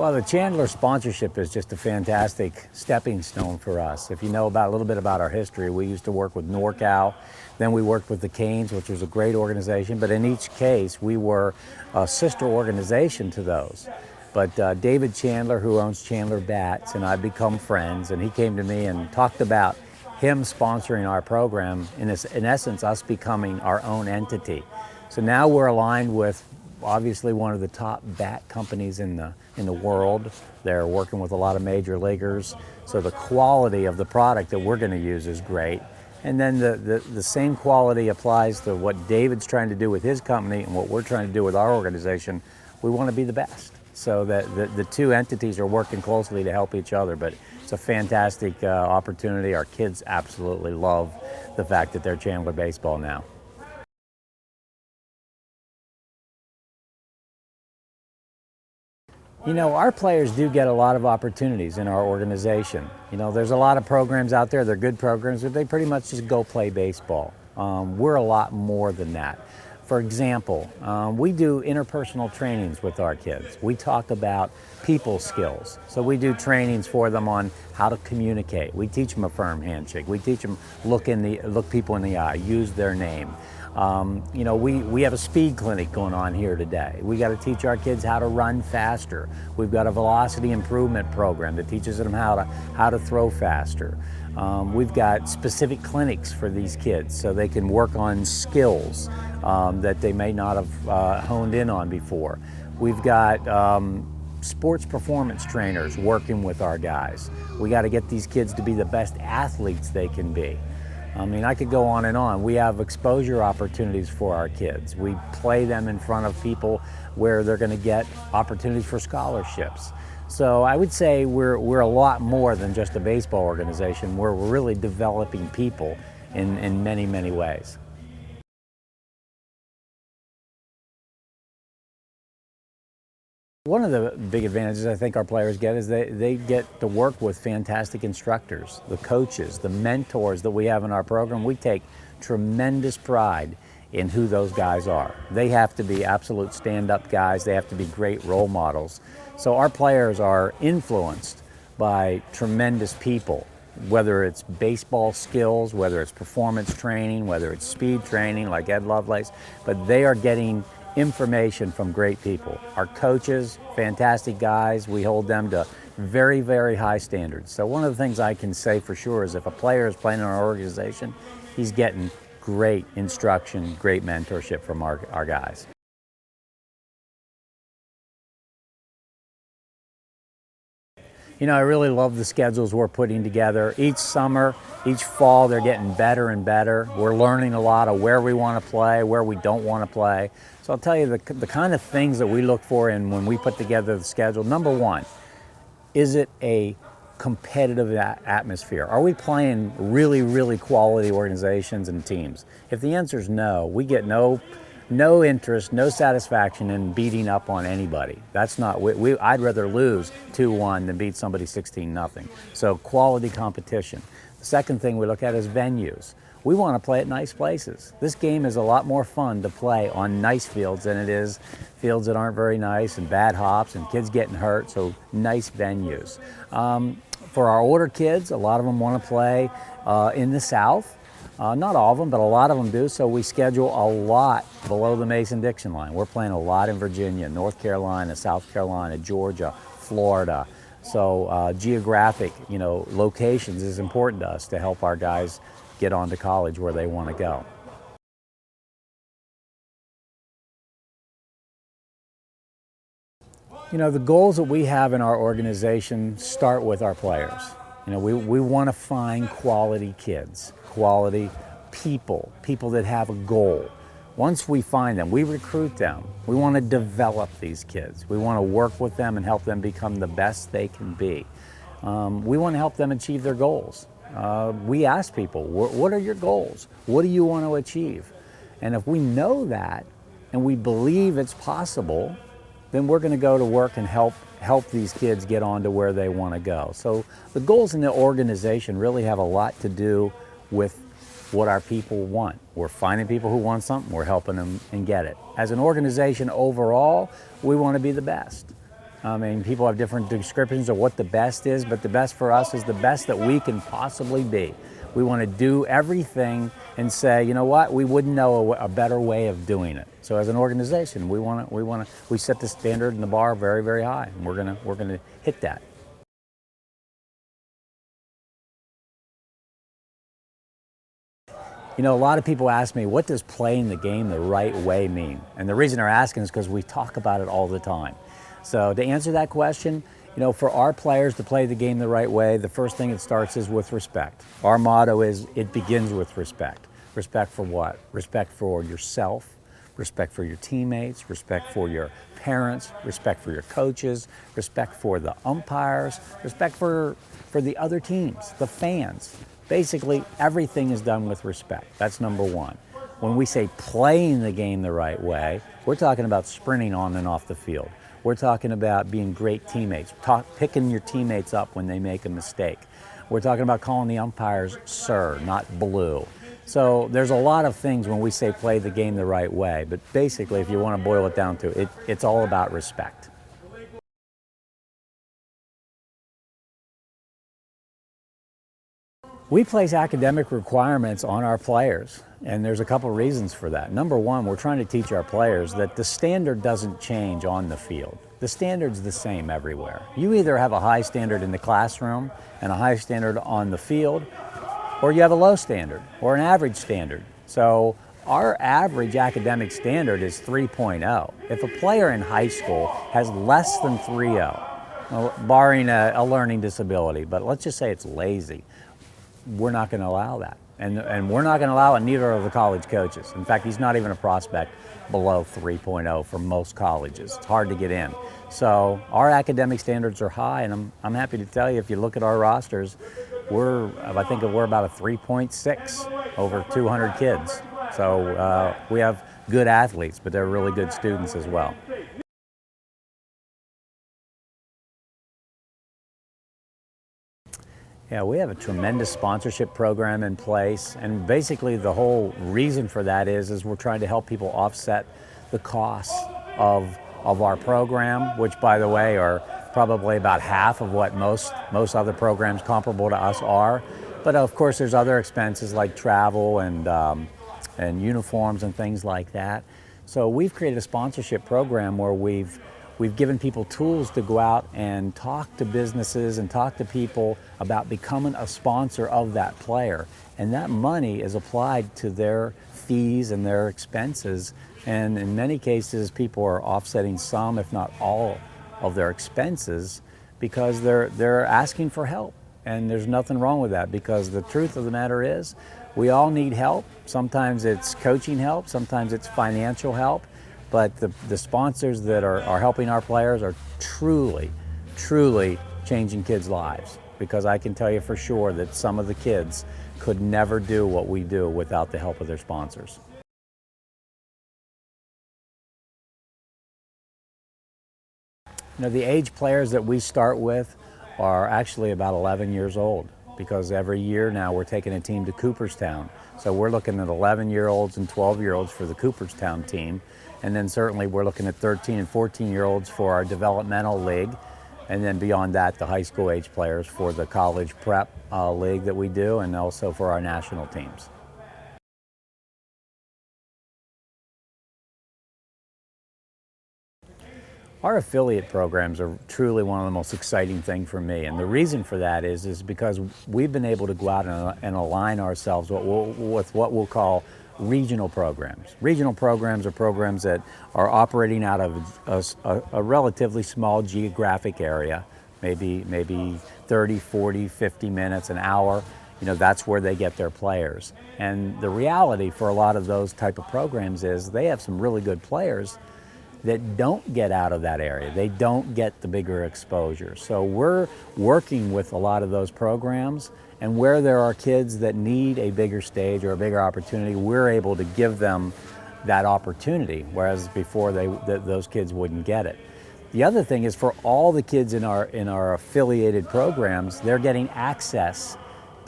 Well, the Chandler sponsorship is just a fantastic stepping stone for us. If you know a little bit about our history, we used to work with NorCal, then we worked with the Canes, which was a great organization, but in each case, we were a sister organization to those. But David Chandler, who owns Chandler Bats, and I've become friends, and he came to me and talked about him sponsoring our program, in essence, us becoming our own entity. So now we're aligned with obviously one of the top bat companies in the world. They're working with a lot of major leaguers, so the quality of the product that we're going to use is great. And then the same quality applies to what David's trying to do with his company and what we're trying to do with our organization. We want to be the best, so that the two entities are working closely to help each other. But it's a fantastic opportunity. Our kids absolutely love the fact that they're Chandler Baseball now. You know, our players do get a lot of opportunities in our organization. You know, there's a lot of programs out there, they're good programs, but they pretty much just go play baseball. We're a lot more than that. For example, we do interpersonal trainings with our kids. We talk about people skills. So we do trainings for them on how to communicate. We teach them a firm handshake. We teach them look people in the eye, use their name. You know, we have a speed clinic going on here today. We got to teach our kids how to run faster. We've got a velocity improvement program that teaches them how to throw faster. We've got specific clinics for these kids so they can work on skills that they may not have honed in on before. We've got sports performance trainers working with our guys. We got to get these kids to be the best athletes they can be. I mean, I could go on and on. We have exposure opportunities for our kids. We play them in front of people where they're going to get opportunities for scholarships. So I would say we're a lot more than just a baseball organization. We're really developing people in many, many ways. One of the big advantages I think our players get is they get to work with fantastic instructors, the coaches, the mentors that we have in our program. We take tremendous pride in who those guys are. They have to be absolute stand-up guys. They have to be great role models. So our players are influenced by tremendous people, whether it's baseball skills, whether it's performance training, whether it's speed training like Ed Lovelace, but they are getting information from great people. Our coaches, fantastic guys, we hold them to very, very high standards. So one of the things I can say for sure is if a player is playing in our organization, he's getting great instruction, great mentorship from our guys. You know, I really love the schedules we're putting together. Each summer, each fall, they're getting better and better. We're learning a lot of where we want to play, where we don't want to play. So I'll tell you the kind of things that we look for in when we put together the schedule. Number one, is it a competitive atmosphere? Are we playing really, really quality organizations and teams? If the answer is no, we get no interest, no satisfaction in beating up on anybody. That's not, I'd rather lose 2-1 than beat somebody 16-0. So quality competition. The second thing we look at is venues. We want to play at nice places. This game is a lot more fun to play on nice fields than it is fields that aren't very nice and bad hops and kids getting hurt, so nice venues. For our older kids, a lot of them want to play in the South. Not all of them, but a lot of them do, so we schedule a lot below the Mason-Dixon line. We're playing a lot in Virginia, North Carolina, South Carolina, Georgia, Florida. So geographic, locations is important to us to help our guys get on to college where they want to go. The goals that we have in our organization start with our players. We want to find quality kids, quality people that have a goal. Once we find them, we recruit them. We want to develop these kids. We want to work with them and help them become the best they can be. We want to help them achieve their goals. We ask people, what are your goals? What do you want to achieve? And if we know that and we believe it's possible, then we're going to go to work and help these kids get on to where they want to go. So the goals in the organization really have a lot to do with what our people want. We're finding people who want something, we're helping them and get it. As an organization overall, we want to be the best. I mean, people have different descriptions of what the best is, but the best for us is the best that we can possibly be. We want to do everything and say, you know what, we wouldn't know a better way of doing it. So as an organization, we set the standard and the bar very, very high, and we're gonna hit that. You know, a lot of people ask me, what does playing the game the right way mean? And the reason they're asking is because we talk about it all the time. So to answer that question, you know, for our players to play the game the right way, the first thing it starts is with respect. Our motto is, it begins with respect. Respect for what? Respect for yourself, respect for your teammates, respect for your parents, respect for your coaches, respect for the umpires, respect for the other teams, the fans. Basically, everything is done with respect. That's number one. When we say playing the game the right way, we're talking about sprinting on and off the field. We're talking about being great teammates, picking your teammates up when they make a mistake. We're talking about calling the umpires sir, not blue. So there's a lot of things when we say play the game the right way, but basically, if you want to boil it down to it, it's all about respect. We place academic requirements on our players, and there's a couple reasons for that. Number one, we're trying to teach our players that the standard doesn't change on the field. The standard's the same everywhere. You either have a high standard in the classroom and a high standard on the field, or you have a low standard or an average standard. So our average academic standard is 3.0. If a player in high school has less than 3.0, barring a learning disability, but let's just say it's lazy, we're not going to allow that. And we're not going to allow it, neither are the college coaches. In fact, he's not even a prospect below 3.0 for most colleges. It's hard to get in. So our academic standards are high, and I'm happy to tell you, if you look at our rosters, I think we're about a 3.6 over 200 kids. So we have good athletes, but they're really good students as well. Yeah, we have a tremendous sponsorship program in place, and basically the whole reason for that is we're trying to help people offset the costs of our program, which, by the way, are probably about half of what most other programs comparable to us are. But of course, there's other expenses like travel and uniforms and things like that. So we've created a sponsorship program where we've given people tools to go out and talk to businesses and talk to people about becoming a sponsor of that player. And that money is applied to their fees and their expenses. And in many cases, people are offsetting some, if not all, of their expenses because they're asking for help. And there's nothing wrong with that, because the truth of the matter is we all need help. Sometimes it's coaching help, sometimes it's financial help. But the sponsors that are helping our players are truly, truly changing kids' lives, because I can tell you for sure that some of the kids could never do what we do without the help of their sponsors. You know, the age players that we start with are actually about 11 years old, because every year now we're taking a team to Cooperstown. So we're looking at 11-year-olds and 12-year-olds for the Cooperstown team. And then certainly we're looking at 13 and 14-year-olds for our developmental league. And then beyond that, the high school age players for the college prep league that we do, and also for our national teams. Our affiliate programs are truly one of the most exciting things for me. And the reason for that is because we've been able to go out and align ourselves with what we'll call regional programs. Regional programs are programs that are operating out of a relatively small geographic area, maybe 30, 40, 50 minutes, an hour. You know, that's where they get their players. And the reality for a lot of those type of programs is they have some really good players that don't get out of that area. They don't get the bigger exposure. So we're working with a lot of those programs, and where there are kids that need a bigger stage or a bigger opportunity, we're able to give them that opportunity, whereas before those kids wouldn't get it. The other thing is, for all the kids in our affiliated programs, they're getting access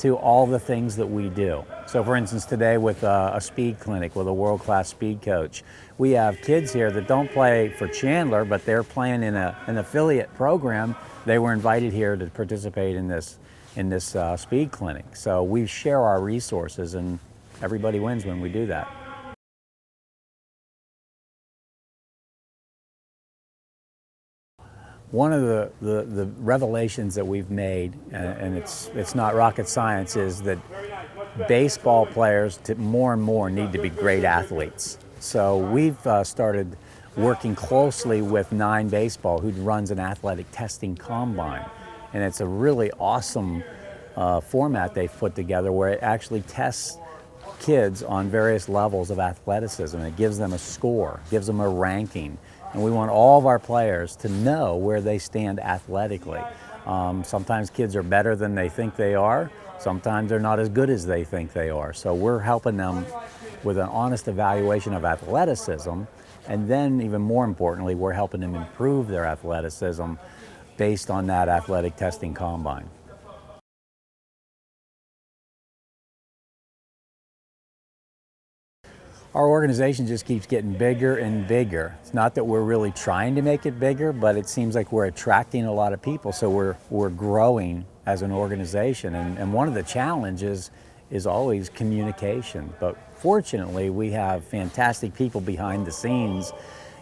to all the things that we do. So for instance, today with a speed clinic with a world-class speed coach, we have kids here that don't play for Chandler, but they're playing in an affiliate program. They were invited here to participate in this speed clinic. So we share our resources, and everybody wins when we do that. One of the revelations that we've made, and it's not rocket science, is that baseball players more and more need to be great athletes. So we've started working closely with 9 Baseball, who runs an athletic testing combine. And it's a really awesome format they've put together where it actually tests kids on various levels of athleticism. It gives them a score, gives them a ranking. And we want all of our players to know where they stand athletically. Sometimes kids are better than they think they are. Sometimes they're not as good as they think they are. So we're helping them with an honest evaluation of athleticism. And then even more importantly, we're helping them improve their athleticism based on that athletic testing combine. Our organization just keeps getting bigger and bigger. It's not that we're really trying to make it bigger, but it seems like we're attracting a lot of people, so we're growing as an organization. And one of the challenges is always communication. But fortunately, we have fantastic people behind the scenes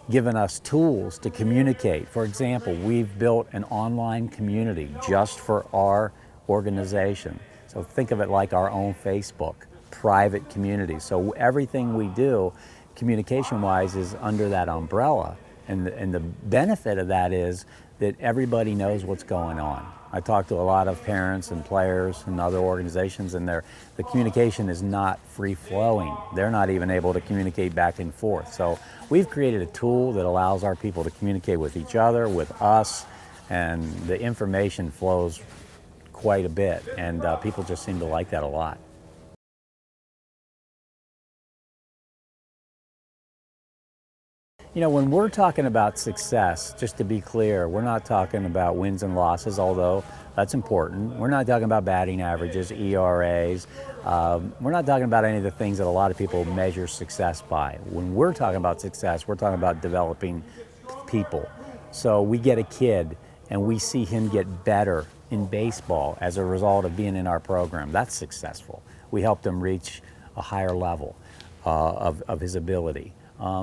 giving us tools to communicate. For example, we've built an online community just for our organization. So think of it like our own Facebook private community. So everything we do communication-wise is under that umbrella. And the benefit of that is that everybody knows what's going on. I talk to a lot of parents and players and other organizations, and the communication is not free-flowing. They're not even able to communicate back and forth. So we've created a tool that allows our people to communicate with each other, with us, and the information flows quite a bit, and people just seem to like that a lot. You know, when we're talking about success, just to be clear, we're not talking about wins and losses, although that's important. We're not talking about batting averages, ERAs. We're not talking about any of the things that a lot of people measure success by. When we're talking about success, we're talking about developing people. So we get a kid and we see him get better in baseball as a result of being in our program. That's successful. We helped him reach a higher level of his ability.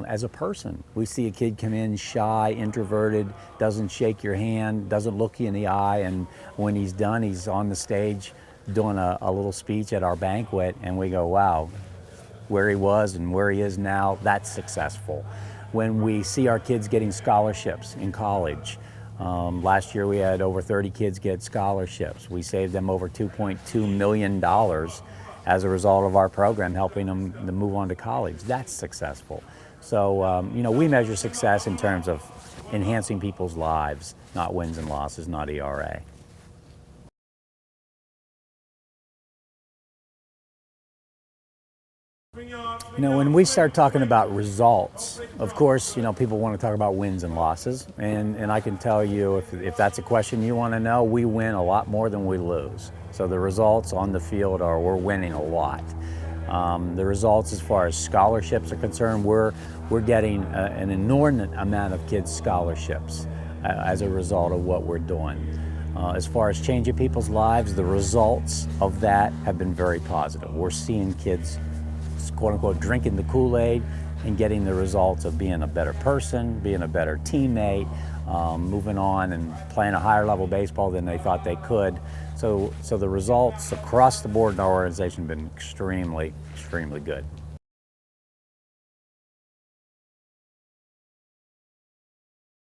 As a person, we see a kid come in shy, introverted, doesn't shake your hand, doesn't look you in the eye, and when he's done, he's on the stage doing a little speech at our banquet, and we go, wow, where he was and where he is now, that's successful. When we see our kids getting scholarships in college, last year we had over 30 kids get scholarships. We saved them over $2.2 million as a result of our program, helping them to move on to college. That's successful. So, you know, we measure success in terms of enhancing people's lives, not wins and losses, not ERA. You know, when we start talking about results, of course, you know, people want to talk about wins and losses. And I can tell you, if that's a question you want to know, we win a lot more than we lose. So the results on the field are we're winning a lot. The results as far as scholarships are concerned, we're getting an inordinate amount of kids' scholarships as a result of what we're doing. As far as changing people's lives, the results of that have been very positive. We're seeing kids, quote unquote, drinking the Kool-Aid and getting the results of being a better person, being a better teammate, moving on and playing a higher level baseball than they thought they could. So the results across the board in our organization have been extremely, extremely good.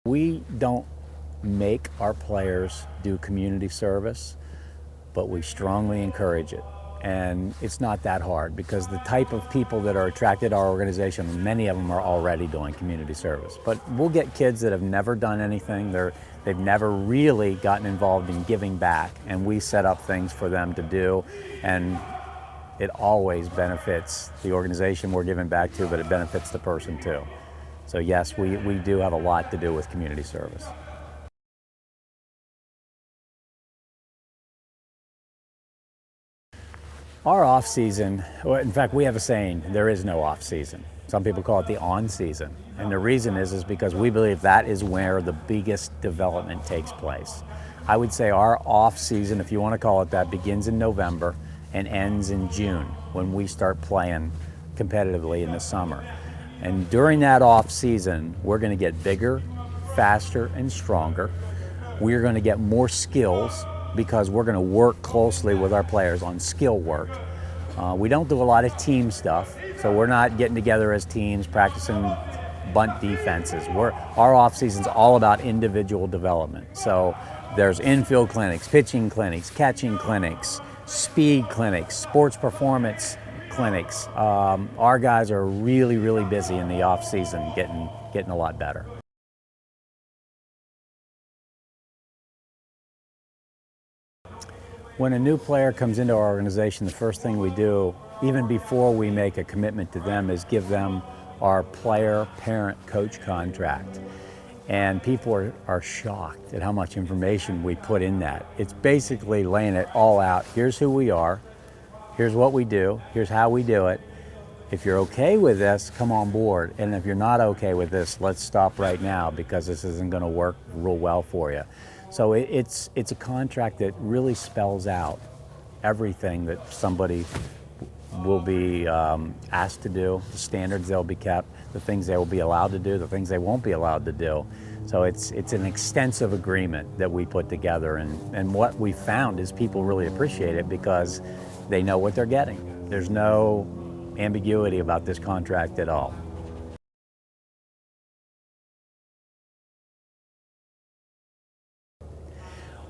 We don't make our players do community service, but we strongly encourage it. And it's not that hard because the type of people that are attracted to our organization, many of them are already doing community service. But we'll get kids that have never done anything, they've never really gotten involved in giving back, and we set up things for them to do, and it always benefits the organization we're giving back to, but it benefits the person too. So yes, we do have a lot to do with community service. Our off season, well, in fact, we have a saying, there is no off season. Some people call it the on season. And the reason is because we believe that is where the biggest development takes place. I would say our off season, if you want to call it that, begins in November and ends in June when we start playing competitively in the summer. And during that off season, we're going to get bigger, faster, and stronger. We're going to get more skills because we're going to work closely with our players on skill work. We don't do a lot of team stuff, so we're not getting together as teams practicing bunt defenses. Our off season's all about individual development. So there's infield clinics, pitching clinics, catching clinics, speed clinics, sports performance clinics. Our guys are really, really busy in the off season, getting a lot better. When a new player comes into our organization, the first thing we do, even before we make a commitment to them, is give them our player, parent, coach contract. And people are shocked at how much information we put in that. It's basically laying it all out. Here's who we are, here's what we do, here's how we do it. If you're okay with this, come on board. And if you're not okay with this, let's stop right now because this isn't going to work real well for you. So it's a contract that really spells out everything that somebody will be asked to do, the standards they'll be kept, the things they will be allowed to do, the things they won't be allowed to do. So it's an extensive agreement that we put together, and what we found is people really appreciate it because they know what they're getting. There's no ambiguity about this contract at all.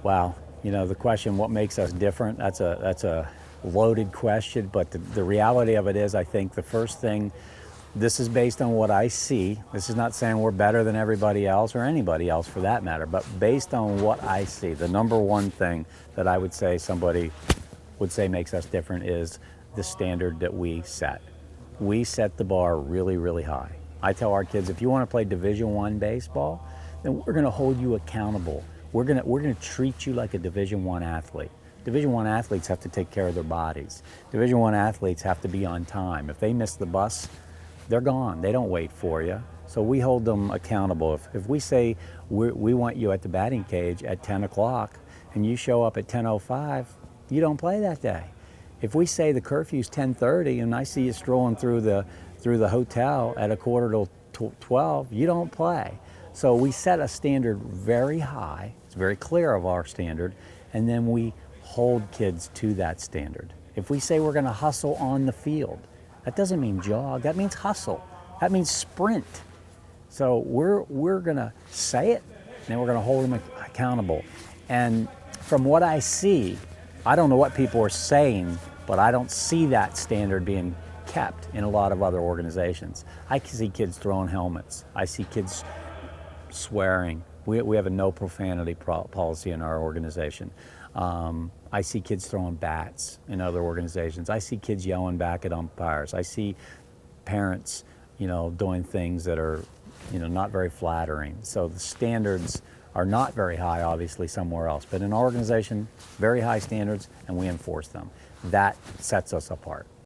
Wow, the question, what makes us different, that's a loaded question, but the reality of it is, I think the first thing, this is based on what I see. This is not saying we're better than everybody else or anybody else for that matter, but based on what I see, the number one thing that I would say somebody would say makes us different is the standard that we set. We set the bar really, really high. I tell our kids, if you want to play Division I baseball, then we're going to hold you accountable. We're going to treat you like a Division I athlete. Division I athletes have to take care of their bodies. Division I athletes have to be on time. If they miss the bus, they're gone. They don't wait for you. So we hold them accountable. If we say we want you at the batting cage at 10 o'clock and you show up at 10:05, you don't play that day. If we say the curfew's 10:30 and I see you strolling through the hotel at 11:45, you don't play. So we set a standard very high. It's very clear of our standard, and then we hold kids to that standard. If we say we're going to hustle on the field, that doesn't mean jog. That means hustle. That means sprint. So we're going to say it, and then we're going to hold them accountable. And from what I see, I don't know what people are saying, but I don't see that standard being kept in a lot of other organizations. I see kids throwing helmets. I see kids swearing. We have a no profanity policy in our organization. I see kids throwing bats in other organizations. I see kids yelling back at umpires. I see parents, doing things that are, not very flattering. So the standards are not very high, obviously, somewhere else. But in our organization, very high standards, and we enforce them. That sets us apart.